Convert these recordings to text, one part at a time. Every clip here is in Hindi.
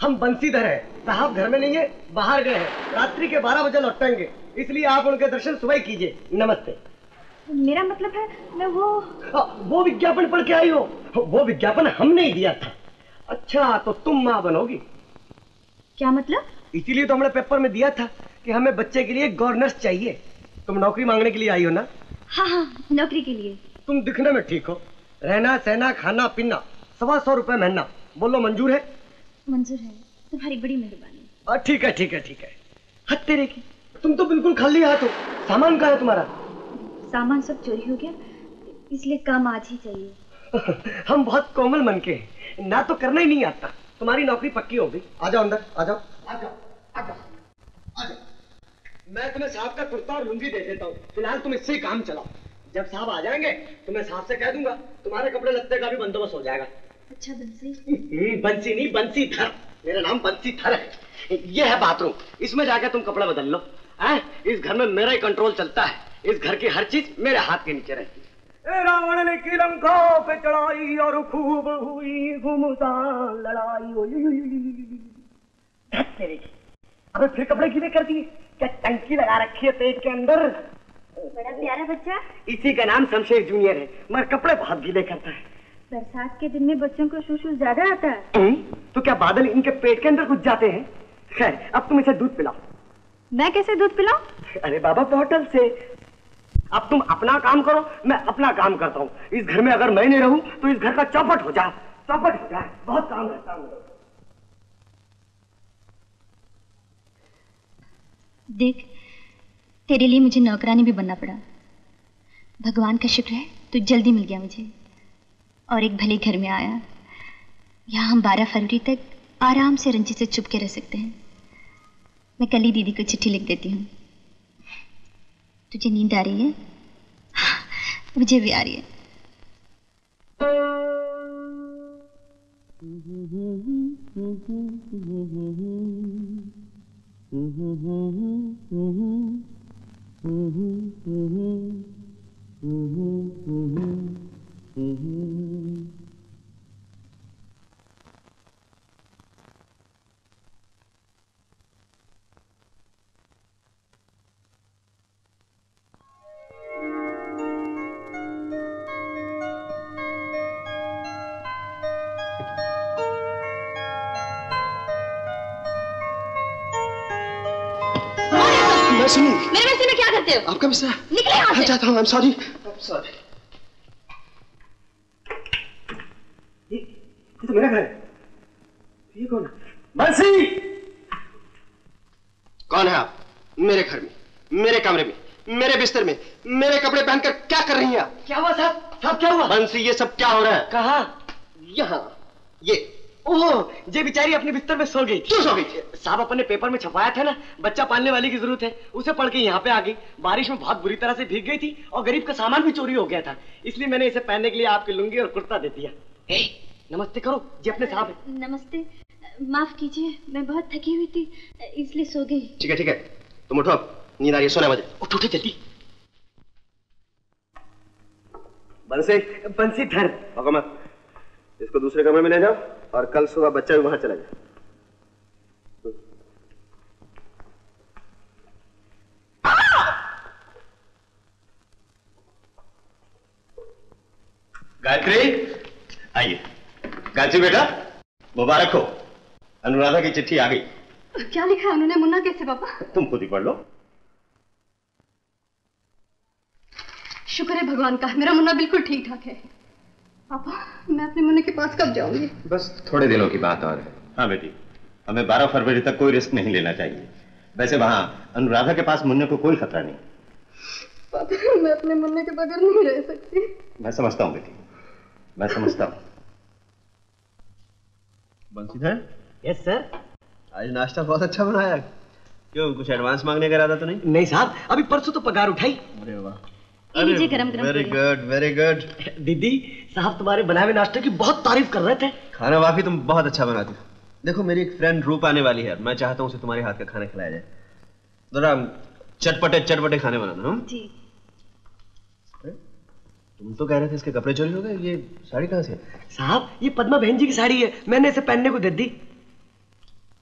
हम बंसीधर है, साहब घर में नहीं है, बाहर गए हैं, रात्रि के 12 बजे लौटेंगे, इसलिए आप उनके दर्शन सुबह कीजिए। नमस्ते। मेरा मतलब है मैं वो विज्ञापन पढ़ के आई हो? वो विज्ञापन हमने ही दिया था। अच्छा, तो तुम माँ बनोगी? क्या मतलब? इसीलिए तो हमने पेपर में दिया था कि हमें बच्चे के लिए गवर्नेंस चाहिए। तुम नौकरी मांगने के लिए आई हो ना? हाँ, नौकरी के लिए। तुम दिखने में ठीक हो, रहना सहना खाना पीना 125 रुपए महीना, बोलो मंजूर है? मंजूर है, तुम्हारी बड़ी मेहरबानी। ठीक है ठीक है ठीक है। हद तेरे की, तुम तो बिल्कुल खाली हाथ हो। सामान कहाँ है तुम्हारा? सामान सब चोरी हो गया, इसलिए काम आज ही चाहिए। हम बहुत कोमल मन के हैं, ना तो करना ही नहीं आता। तुम्हारी नौकरी पक्की हो गई। आ जाओ अंदर, आ जाओ आ जाओ आ जाओ आ जाओ। मैं तुम्हें साहब का कुर्ता और लुंगी दे देता हूँ, फिलहाल तुम इससे ही काम चलाओ। जब साहब आ जाएंगे तो मैं साहब से कह दूंगा, तुम्हारे कपड़े लत्ते का भी बंदोबस्त हो जाएगा। अच्छा बंसी? बंसी नहीं, बंसीधर। मेरा नाम बंसीधर है। ये है बाथरूम, इसमें जाके तुम कपड़ा बदल लो। इस घर में मेरा ही कंट्रोल चलता है, इस घर की हर चीज मेरे हाथ के नीचे रहती है। रावण ने की लंका पे चढ़ाई और खूब हुई घुमसान लड़ाई। अबे फिर कपड़े गीले कर दिए? क्या टंकी लगा रखी है पेट के अंदर? बड़ा प्यारा बच्चा। इसी का नाम शमशेर जूनियर है, मगर कपड़े बहुत गीले करता है। बरसात के दिन में बच्चों को सुसु ज्यादा आता है। तो क्या बादल इनके पेट के अंदर घुस जाते हैं? खैर, अब तुम इसे दूध पिलाओ। मैं कैसे दूध पिलाऊं? अरे बाबा, बॉटल से। अब तुम अपना काम करो, मैं अपना काम करता हूँ। इस घर में अगर मैं नहीं रहूं तो इस घर का चौपट हो जाए, चौपट हो जाए। बहुत काम रहता है। देख, तेरे लिए मुझे नौकरानी भी बनना पड़ा। भगवान का शुक्र है तू जल्दी मिल गया मुझे और एक भले घर में आया। यहाँ हम 12 फरवरी तक आराम से रंजित से छुप के रह सकते हैं। मैं कल ही दीदी को चिट्ठी लिख देती हूँ। तुझे नींद आ रही है? मुझे भी आ रही है। मेरे बिस्तर में क्या करते हो? आपका बिस्तर? निकले यहाँ से। चाहता हूँ। I'm sorry. ये तो मेरा घर है। ये कौन है? बंसी! कौन है आप? मेरे घर में, मेरे कमरे में, मेरे बिस्तर में, मेरे कपड़े पहनकर क्या कर रही हैं आप? क्या हुआ साहब? साहब क्या हुआ? बंसी, ये सब क्या हो रहा है? कहाँ? यहाँ। ये ओह, ये बेचारी अपने बिस्तर में सो गई। क्यों सो गई? साहब अपने पेपर में छपाया था ना, बच्चा पालने वाली की जरूरत है, उसे पढ़ के यहाँ पे आ गई। बारिश में बहुत बुरी तरह से भीग गई थी और गरीब का सामान भी चोरी हो गया था, इसलिए मैंने इसे पहनने के लिए आपकी लुंगी और कुर्ता दे दिया। नमस्ते करो जी अपने साहब। नमस्ते, माफ कीजिए, मैं बहुत थकी हुई थी इसलिए सो गई। ठीक है ठीक है, तुम उठो, नींद आ रही है, सोने बजे। उठो उठो जल्दी। बंसीधर, इसको दूसरे कमरे में ले जाओ और कल सुबह बच्चा भी वहां चला जाए। गायत्री, आइए। गायत्री बेटा, मुबारक हो, अनुराधा की चिट्ठी आ गई। क्या लिखा है उन्होंने? मुन्ना कैसे पापा? तुम खुद ही पढ़ लो। शुक्र है भगवान का, मेरा मुन्ना बिल्कुल ठीक ठाक है। पापा, मैं अपने मुन्ने के पास कब जाऊंगी? बस थोड़े दिनों की बात और है। हाँ बेटी, हमें 12 फरवरी तक कोई रिस्क नहीं लेना चाहिए। वैसे वहाँ अनुराधा के पास मुन्ने को कोई खतरा नहीं। पापा, मैं अपने मुन्ने के बगैर नहीं रह सकती। मैं समझता हूँ बेटी, मैं समझता हूँ। बंसीधर? Yes sir. आज नाश्ता बहुत अच्छा बनाया। क्यों, कुछ एडवांस मांगने का इरादा तो नहीं? नहीं साहब, अभी परसों तो पगार उठाई। अरे वाह, लीजिए गरम गरम। Very good very good. दीदी, साहब तुम्हारे बनाए हुए नाश्ते की बहुत तारीफ कर रहे थे। खाना वाकई तुम बहुत अच्छा बनाती हो। देखो, मेरी एक फ्रेंड रूप आने वाली है, मैं चाहता हूँ उसे तुम्हारे हाथ का खाना खिलाया जाए। जरा चटपटे चटपटे खाने बनाना। हम जी। तुम तो कह रहे थे इसके कपड़े चोरी हो गए, ये साड़ी कहाँ से? साहब, ये पद्मा बहन जी की साड़ी है, मैंने इसे पहनने को दे दी।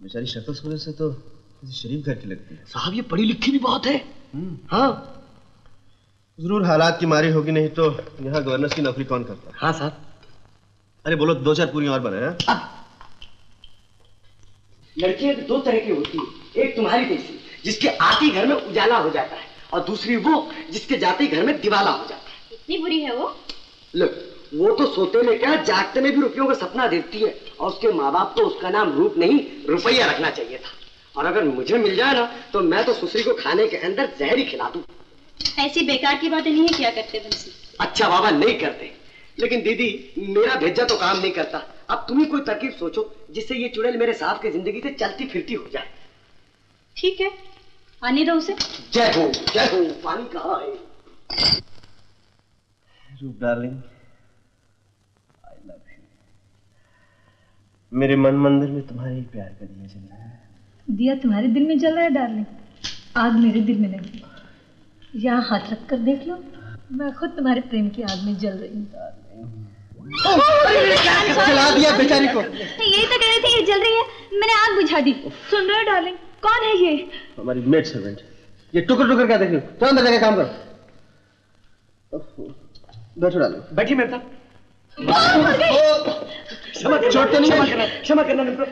बेचारी शक्ल सूरत से तो किसी शरीफ घर की लगती है। साहब ये पढ़ी लिखी भी बहुत है। हाँ जरूर हालात की मारी होगी, नहीं तो यहाँ गवर्नर की नौकरी कौन करता है। हाँ साहब। अरे बोलो, 2-4 पूरी और बने हैं। लड़कियां दो तरह की होती है, एक तुम्हारी जैसी जिसके आते ही घर में उजाला हो जाता है, और दूसरी वो जिसके जाते ही घर में दिवाला हो जाता है। इतनी बुरी है वो? लो, वो तो सोते में क्या जागते में भी रुपयों का सपना देखती है, और उसके माँ बाप तो उसका नाम रूप नहीं रुपया रखना चाहिए था। और अगर मुझे मिल जाए ना तो मैं तो सुसरी को खाने के अंदर जहर ही खिला दूं। ऐसी बेकार की बातें नहीं किया करते बंसी। अच्छा बाबा नहीं करते, लेकिन दीदी मेरा भेजा तो काम नहीं करता। अब तुम ही कोई तरकीब सोचो जिससे ये चुड़ैल मेरे साहब की जिंदगी से चलती फिरती हो जाए। ठीक है, आने दो उसे। जय हो जय हो। पानी कहाँ है? रूप डार्लिंग, आई लव यू। मेरे मन मंदिर में तुम्हारे प्यार का दिया जल रहा है। दिया तुम्हारे दिल में जल रहा है डार्लिंग, आग मेरे दिल में लगी। यहाँ हाथ रख कर देख लो, मैं खुद तुम्हारे प्रेम की आग में जल रही हूँ। जला दिया बेचारी को। यही तो कह रहे थे ये जल रही है, मैंने आग बुझा दी। सुन रहे हो डार्लिंग, कौन है ये? हमारी मेड सर्वेंट। ये टुकर टुकर क्या देख रही हो? चलो अंदर जाके काम करो। बैठो डालो। बैठी मेरे साथ। चोट तो नहीं है? क्षमा करना मेरे को।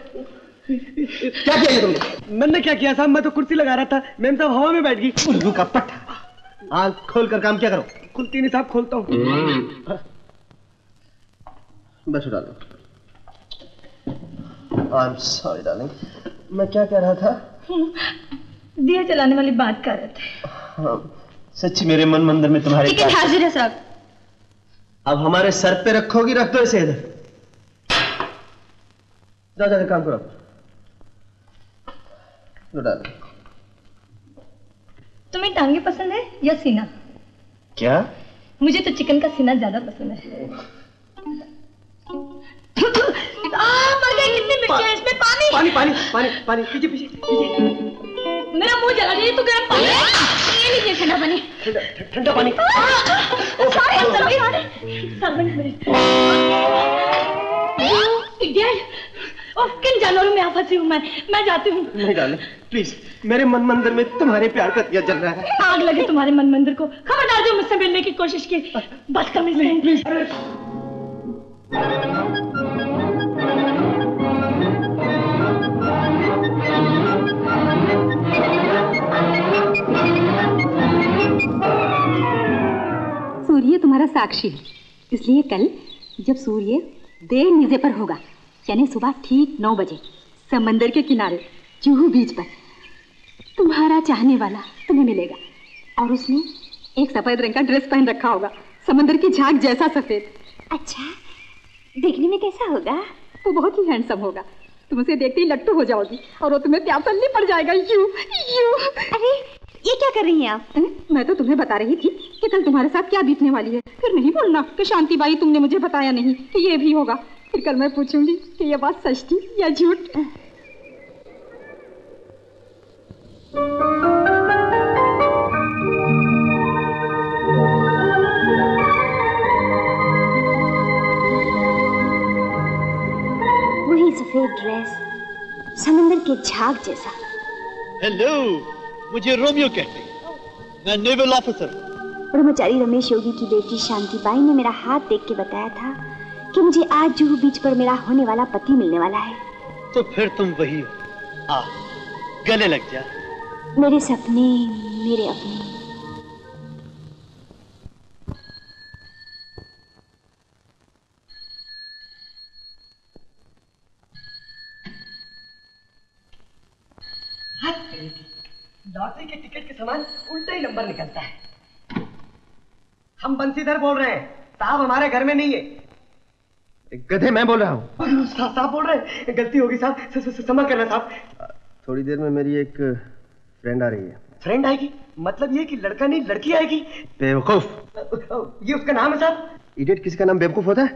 क्या किया ये तुमने? मैंने क्या किया साहब, मैं तो कुर्सी लगा रहा था, मैम साहब हवा में बैठ गई। उल्लू का पट्टा। आँख खोल कर काम क्या करो। खुलती नहीं साहब, खोलता हूँ। बैठो डालो। आई एम सॉरी डार्लिंग, मैं क्या कह रहा था? दिया जलाने वाली बात कर रहे थे। हाँ, सच्ची मेरे मन मंदिर में तुम्हारे लेकिन हाजिर है साहब। अब हमारे सर पे रखोगी, रख दो इसे इधर। जाओ जाके काम करो। डालो। तुम्हें टांगे पसंद है या सीना? क्या? मुझे तो चिकन का सीना ज्यादा पसंद है। मर गए, कितने मिर्च है इसमें। पानी पानी पानी पानी पानी। पीछे पीछे पीछे। मेरा मुंह जला दिया, तो गर्म पानी है। ये लीजिए ठंडा पानी। ठंडा पानी। सारे अंदर भी आ रहे। सर्वेंट मेरे। इडियट। और किन जानवरों में आप फंसी हूँ मैं जाती हूँ। नहीं डाले प्लीज, मेरे मन मंदिर में तुम्हारे प्यार का दिया जल रहा है। आग लगे तुम्हारे मन मंदिर को। खबरदार जो मुझसे मिलने की कोशिश की, बदतमीज नहीं। प्लीज। सूर्य तुम्हारा साक्षी है, इसलिए कल जब सूर्य देर नीचे पर होगा, यानी सुबह ठीक 9 बजे समंदर के किनारे जुहू बीच पर तुम्हारा चाहने वाला तुम्हें मिलेगा, और उसने एक सफेद रंग का ड्रेस पहन रखा होगा, समंदर की झाग जैसा सफेद। अच्छा, देखने में कैसा होगा? वो बहुत ही हैंडसम होगा। तुम उसे देखते ही लट्टू हो जाओगी और वो तुम्हें प्यार करने पड़ जाएगा। You you. अरे ये क्या कर रही हैं आप? मैं तो तुम्हें बता रही थी कि कल तुम्हारे साथ क्या बीतने वाली है। फिर नहीं बोलना कि शांति बाई तुमने मुझे बताया नहीं कि ये भी होगा। फिर कल मैं पूछूंगी कि ये बात सच थी या झूठ। वही सफेद ड्रेस, समंदर के झाग जैसा। हेलो, मुझे रोमियो कहते हैं, मैं नेवल ऑफिसर। ब्रह्मचारी रमेश योगी की बेटी शांतिबाई ने मेरा हाथ देख के बताया था कि मुझे आज जुहू बीच पर मेरा होने वाला पति मिलने वाला है। तो फिर तुम वही हो। आ, गले लग जा। मेरे सपने मेरे अपने। लॉटरी के टिकट के समान उल्टा ही नंबर निकलता है। हम बंसीधर बोल रहे हैं, साहब हमारे घर में नहीं है। गधे मैं बोल रहा हूँ। साहब बोल रहे हैं, गलती होगी साहब, क्षमा करना साहब। थोड़ी देर में मेरी एक फ्रेंड आ रही है। फ्रेंड आएगी? मतलब ये कि लड़का नहीं लड़की आएगी? बेवकूफ। ये उसका नाम है साहब? इडियट किसी का नाम बेवकूफ होता है?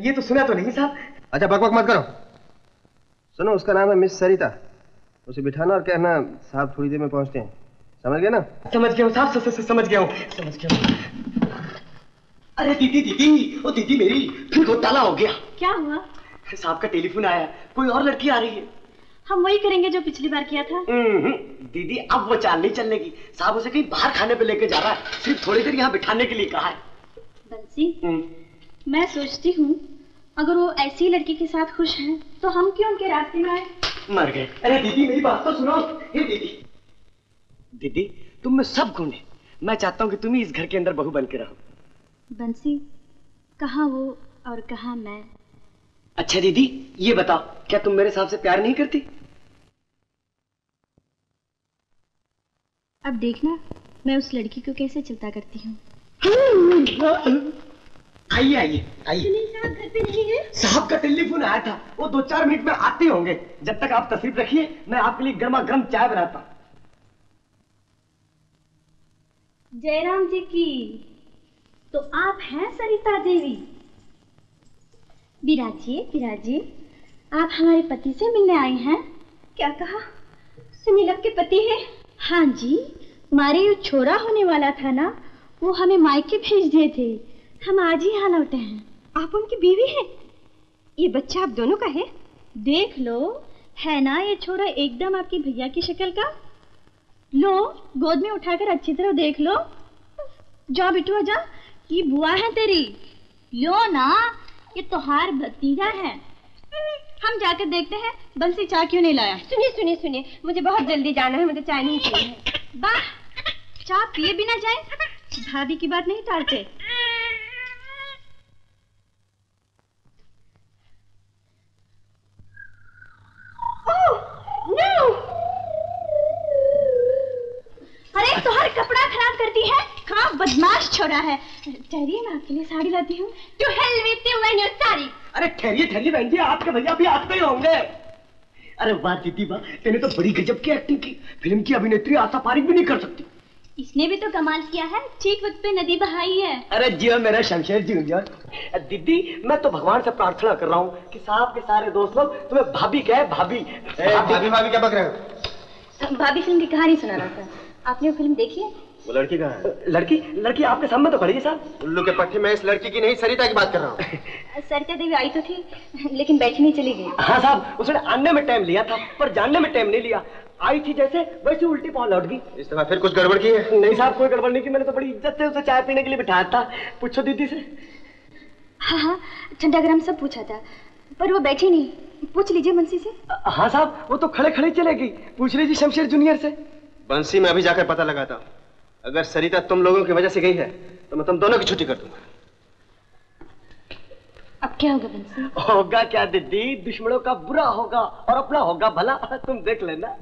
ये तो सुना तो नहीं साहब। अच्छा बकबक मत करो। सुनो, उसका नाम है मिस सरिता। उसे बिठाना और कहना साहब थोड़ी देर में पहुंचते हैं। समझ गए ना? समझ गया हूँ साहब, समझ गया हूँ, समझ गया हूँ। अरे दीदी दीदी, ओ दीदी मेरी, फिर घोटाला हो गया। क्या हुआ? साहब का टेलीफोन आया, कोई और लड़की आ रही है। हम वही करेंगे जो पिछली बार किया था। दीदी अब वो चाल नहीं चलने साहब उसे कहीं बाहर खाने पे लेके जा रहा है, सिर्फ थोड़ी देर यहाँ बिठाने के लिए कहा है। बंसी, मैं सोचती हूँ अगर वो ऐसी लड़की के साथ खुश हैं तो हम क्यों उनके रास्ते में आए। मर गए। अरे दीदी मेरी बात तो सुनो। दीदी तुम में सब गुण है, मैं चाहता हूँ कि तुम ही इस घर के अंदर बहू बन के रहो। बंसी, कहाँ वो और कहाँ मैं। अच्छा दीदी ये बताओ, क्या तुम मेरे साहब से प्यार नहीं करती? अब देखना मैं उस लड़की को कैसे चिंता करती हूँ। आइए आइए आइए। साहब घर पे नहीं है? साहब का टेलीफोन आया था, वो 2-4 मिनट में आते होंगे। जब तक आप तशरीफ रखिए मैं आपके लिए गर्मा गर्म चाय बनाता। जयराम जी की, तो आप हैं सरिता देवी। विराजिए विराजिए, आप हमारे पति से मिलने आई हैं। क्या कहा? सुनील के पति है? हाँ जी, हमारे ये छोरा होने वाला था ना, वो हमें मायके भेज दिए थे, हम आज ही यहाँ लौटे हैं। आप उनकी बीवी हैं? ये बच्चा आप दोनों का है? देख लो, है ना ये छोरा एकदम आपकी भैया की शक्ल का। लो गोद में उठाकर अच्छी तरह देख लो। जा बिटुआ जा, ये बुआ है तेरी। लो ना, ये तोहार भतीजा है। हम जाकर देखते हैं बंसी चाय क्यों नहीं लाया। सुनिए सुनिए सुनिए, मुझे बहुत जल्दी जाना है, मुझे चाय नहीं चाहिए। वाह, चाय पिए बिना जाए, भाभी की बात नहीं टालते। अरे तुम्हारा कपड़ा खराब करती है, कहाँ बदमाश छोरा है। ठहरिए मैं आपके लिए साड़ी लाती हूँ। To hell with you and your sari. अरे ठहरिए ठहरिए बहन जी, आपके भैया भी आते ही होंगे। अरे वाह दीदी वाह, तेने तो बड़ी गजब की एक्टिंग की। फिल्म की अभिनेत्री आशा पारिक भी नहीं कर सकती। इसने भी तो कमाल किया है, ठीक वक्त पे नदी बहाई है। अरे जियो मेरा शमशेर जूनियर। दीदी मैं तो भगवान से प्रार्थना कर रहा हूँ कि साहब के सारे दोस्त लोग तुम्हें भाभी कहे। भाभी भाभी क्या बक रहे हो? भाभी फिल्म की कहानी सुना रहा था, आपने वो फिल्म देखी है? वो लड़की कहाँ है? लड़की आपके सामने तो खड़ी है साहब। उल्लू के पट्टे, मैं इस लड़की की नहीं सरिता की बात कर रहा हूँ। सरिता देवी आई तो थी, लेकिन बैठी नहीं चली गई। हाँ साहब, उसने आने में टाइम लिया था पर जानने में टाइम नहीं लिया। आई थी जैसे वैसे उल्टी पाँव लौट गई। इस तरह फिर कुछ गड़बड़ की है? नहीं साहब, कोई गड़बड़ नहीं की। मैंने तो बड़ी इज्जत से उसे चाय पीने के लिए बिठाया था। पूछो दीदी से। हाँ हाँ, ठंडा गरम सब पूछा था, पर वो बैठी नहीं। पूछ लीजिए बंसी से। हाँ साहब, वो तो खड़े खड़े चले गई। पूछ लीजिए शमशेर जूनियर से। बंसी मैं अभी जाकर पता लगाता हूँ। अगर सरिता तुम लोगों की वजह से गई है तो मैं तुम दोनों की छुट्टी कर दूंगा। अब क्या होगा बंसी? होगा क्या दीदी, दुश्मनों का बुरा होगा और अपना होगा भला। तुम देख लेना।